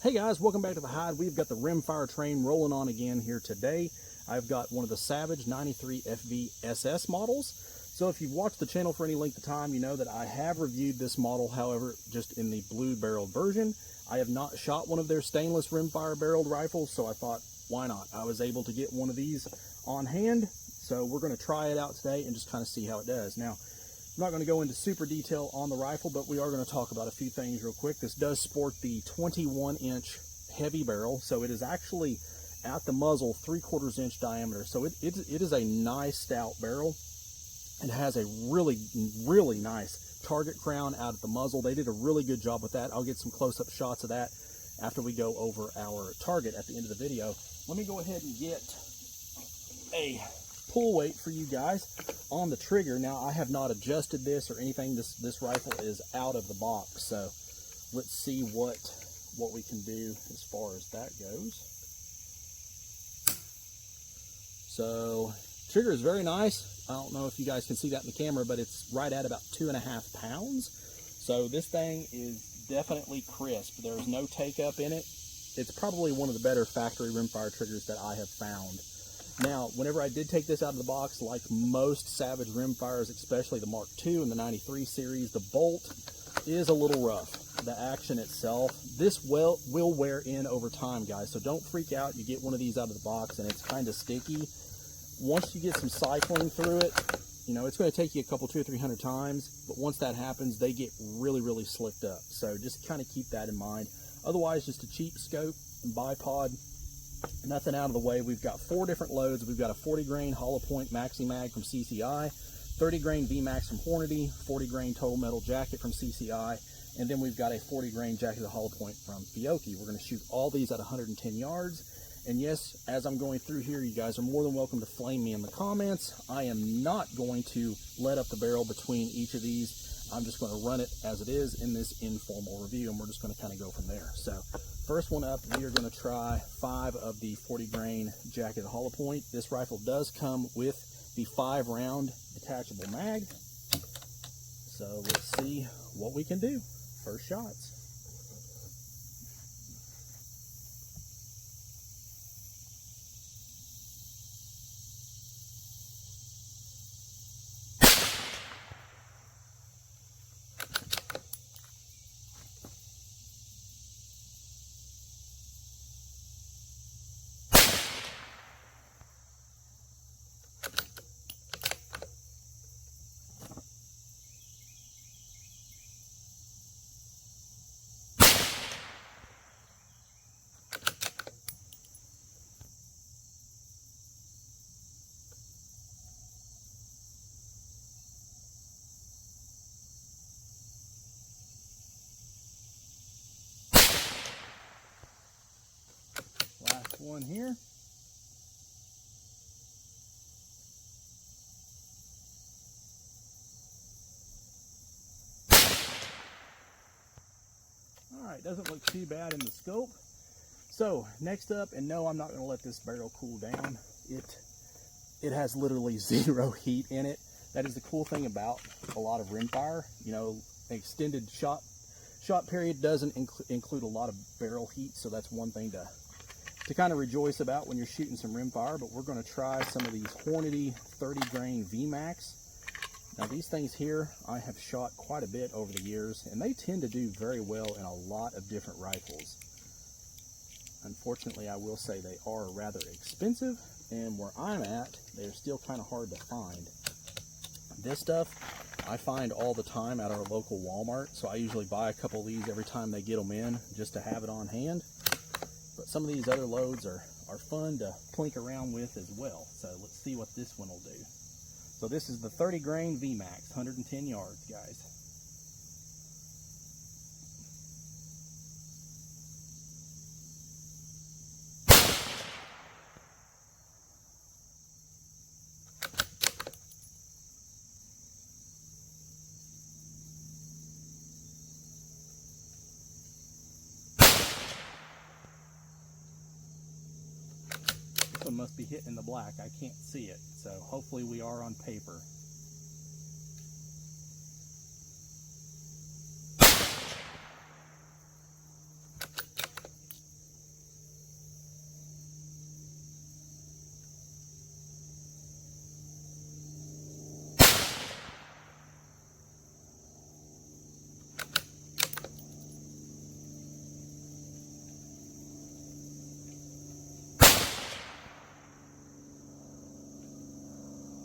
Hey guys, welcome back to the Hide. We've got the rimfire train rolling on again here today. I've got one of the Savage 93 FVSS models. So if you've watched the channel for any length of time, you know that I have reviewed this model, however, just in the blue barreled version. I have not shot one of their stainless rimfire barreled rifles, so I thought, why not? I was able to get one of these on hand, so we're going to try it out today and just kind of see how it does. Now, I'm not going to go into super detail on the rifle, but we are going to talk about a few things real quick. This does sport the 21-inch heavy barrel, so it is actually at the muzzle 3/4 inch diameter. So it is a nice stout barrel. It has a really nice target crown out at the muzzle. They did a really good job with that. I'll get some close-up shots of that after we go over our target at the end of the video. Let me go ahead and get a pull weight for you guys on the trigger. Now, I have not adjusted this or anything. This rifle is out of the box, so let's see what we can do as far as that goes. So trigger is very nice. I don't know if you guys can see that in the camera, but it's right at about 2.5 pounds. So this thing is definitely crisp. There's no take up in it. It's probably one of the better factory rimfire triggers that I have found. Now, whenever I did take this out of the box, like most Savage rimfires, especially the Mark II and the 93 series, the bolt is a little rough. The action itself, this will wear in over time, guys, so don't freak out. You get one of these out of the box and it's kind of sticky. Once you get some cycling through it, you know, it's going to take you a couple, 200 or 300 times, but once that happens, they get really slicked up. So just kind of keep that in mind. Otherwise, just a cheap scope and bipod. Nothing out of the way. We've got 4 different loads. We've got a 40 grain hollow point maxi mag from CCI, 30 grain VMAX from Hornady, 40 grain total metal jacket from CCI, and then we've got a 40 grain jacket hollow point from Fiocchi. We're going to shoot all these at 110 yards. And yes, as I'm going through here, you guys are more than welcome to flame me in the comments. I am not going to let up the barrel between each of these. I'm just going to run it as it is in this informal review, and we're just going to kind of go from there. So first one up, we are going to try 5 of the 40 grain jacket hollow point. This rifle does come with the 5-round detachable mag. So let's see what we can do. First shots. Last one here. Alright, doesn't look too bad in the scope. So next up, and no, I'm not going to let this barrel cool down. It has literally 0 heat in it. That is the cool thing about a lot of rimfire. You know, extended shot period doesn't include a lot of barrel heat, so that's one thing to kind of rejoice about when you're shooting some rimfire. But we're going to try some of these Hornady 30 grain VMAX. Now these things here, I have shot quite a bit over the years, and they tend to do very well in a lot of different rifles. Unfortunately, I will say they are rather expensive, and where I'm at, they're still kind of hard to find. This stuff I find all the time at our local Walmart, so I usually buy a couple of these every time they get them in just to have it on hand. But some of these other loads are fun to plink around with as well. So let's see what this one will do. So this is the 30 grain VMAX, 110 yards, guys. This one must be hitting the black. I can't see it, so hopefully we are on paper.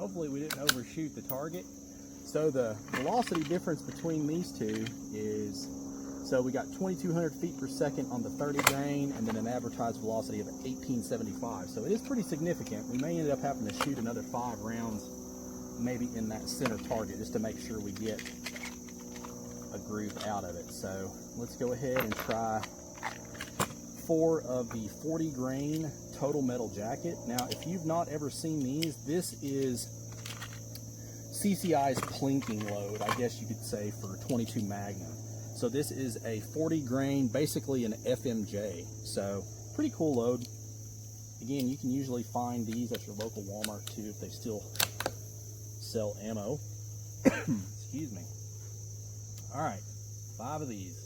Hopefully we didn't overshoot the target. So the velocity difference between these two is, so we got 2,200 feet per second on the 30 grain and then an advertised velocity of 1875. So it is pretty significant. We may end up having to shoot another 5 rounds maybe in that center target just to make sure we get a group out of it. So let's go ahead and try 4 of the 40 grain total metal jacket. Now, if you've not ever seen these, this is CCI's plinking load, I guess you could say, for 22 Magnum. So this is a 40 grain, basically an FMJ. So pretty cool load. Again, you can usually find these at your local Walmart too if they still sell ammo. Excuse me. All right, 5 of these.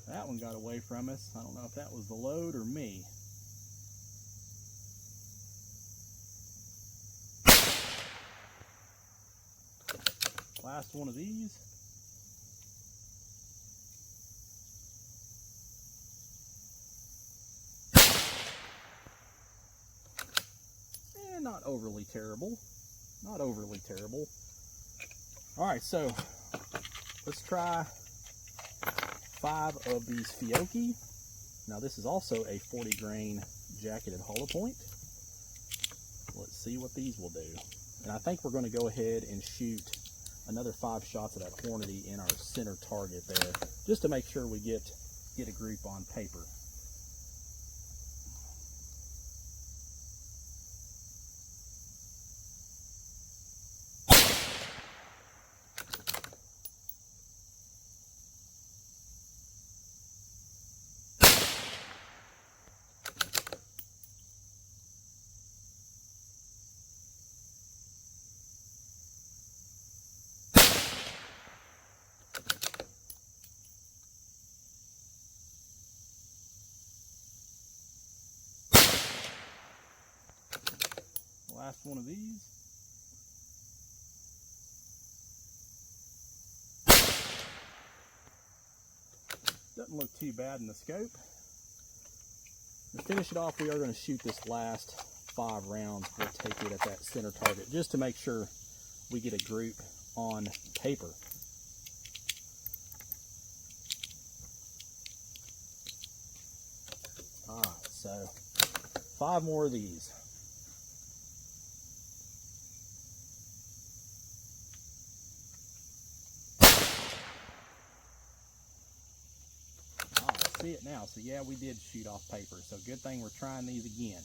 That one got away from us. I don't know if that was the load or me. Last one of these. And not overly terrible. Not overly terrible. All right, so let's try 5 of these Fiocchi. Now this is also a 40 grain jacketed hollow point. Let's see what these will do. And I think we're going to go ahead and shoot another 5 shots of that Hornady in our center target there, just to make sure we get a group on paper. Last one of these. Doesn't look too bad in the scope. To finish it off, we are going to shoot this last 5 rounds. We'll take it at that center target just to make sure we get a group on paper. Alright, so 5 more of these. See it now. So yeah, we did shoot off paper. So good thing we're trying these again.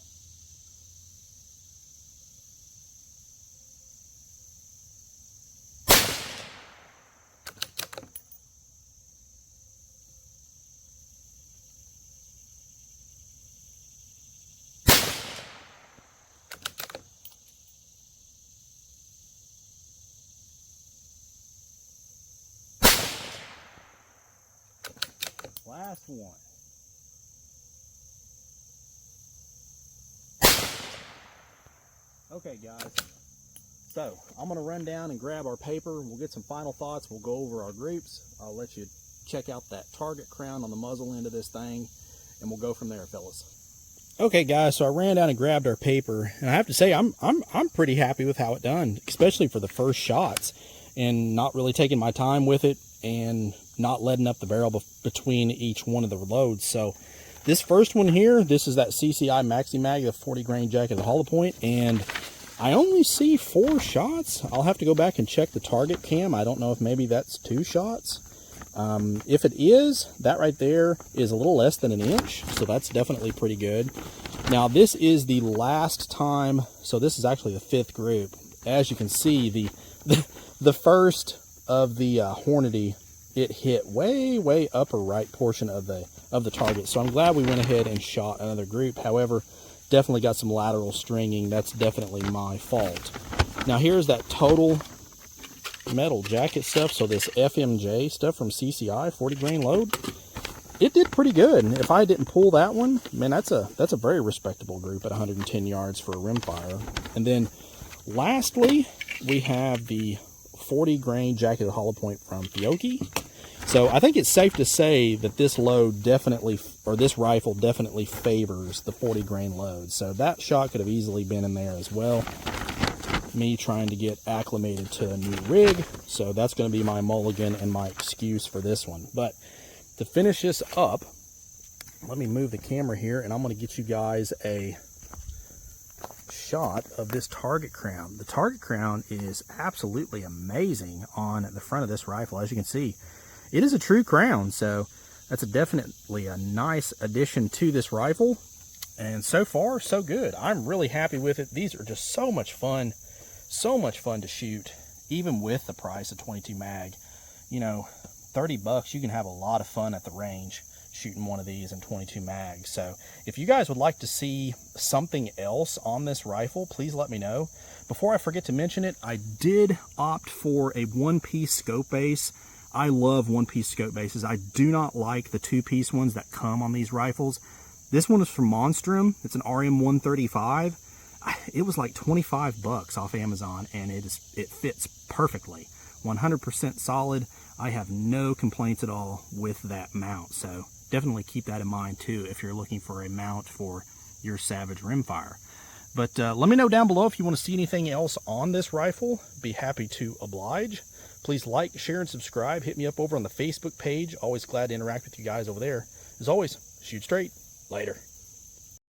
Last one. Okay guys, so I'm going to run down and grab our paper. We'll get some final thoughts. We'll go over our groups. I'll let you check out that target crown on the muzzle end of this thing, and we'll go from there, fellas. Okay guys, so I ran down and grabbed our paper, and I have to say I'm pretty happy with how it done, especially for the first shots, and not really taking my time with it and not letting up the barrel between each one of the loads. So this first one here, this is that CCI Maxi Mag, the 40 grain jacket, the hollow point, and I only see 4 shots. I'll have to go back and check the target cam. I don't know if maybe that's 2 shots. If it is, that right there is a little less than an inch, so that's definitely pretty good. Now this is the last time, so this is actually the 5th group. As you can see, the first of the Hornady, it hit way upper right portion of the target. So I'm glad we went ahead and shot another group. However, definitely got some lateral stringing. That's definitely my fault. Now here's that total metal jacket stuff. So this FMJ stuff from CCI, 40 grain load, it did pretty good. And if I didn't pull that one, man, that's a very respectable group at 110 yards for a rimfire. And then lastly, we have the 40 grain jacketed hollow point from Fiocchi. So I think it's safe to say that this load definitely, or this rifle definitely favors the 40 grain load. So that shot could have easily been in there as well. Me trying to get acclimated to a new rig. So that's going to be my mulligan and my excuse for this one. But to finish this up, let me move the camera here and I'm going to get you guys a shot of this target crown. The target crown is absolutely amazing on the front of this rifle. As you can see, it is a true crown, so that's definitely a nice addition to this rifle. And so far, so good. I'm really happy with it. These are just so much fun to shoot, even with the price of 22 mag. You know, 30 bucks, you can have a lot of fun at the range shooting one of these in 22 mag. So if you guys would like to see something else on this rifle, please let me know. Before I forget to mention it, I did opt for a one-piece scope base. I love one-piece scope bases. I do not like the two-piece ones that come on these rifles. This one is from Monstrum. It's an RM135. It was like 25 bucks off Amazon, and it fits perfectly. 100% solid. I have no complaints at all with that mount. So definitely keep that in mind too if you're looking for a mount for your Savage rimfire. But let me know down below if you want to see anything else on this rifle. Be happy to oblige. Please like, share, and subscribe. Hit me up over on the Facebook page. Always glad to interact with you guys over there. As always, shoot straight. Later.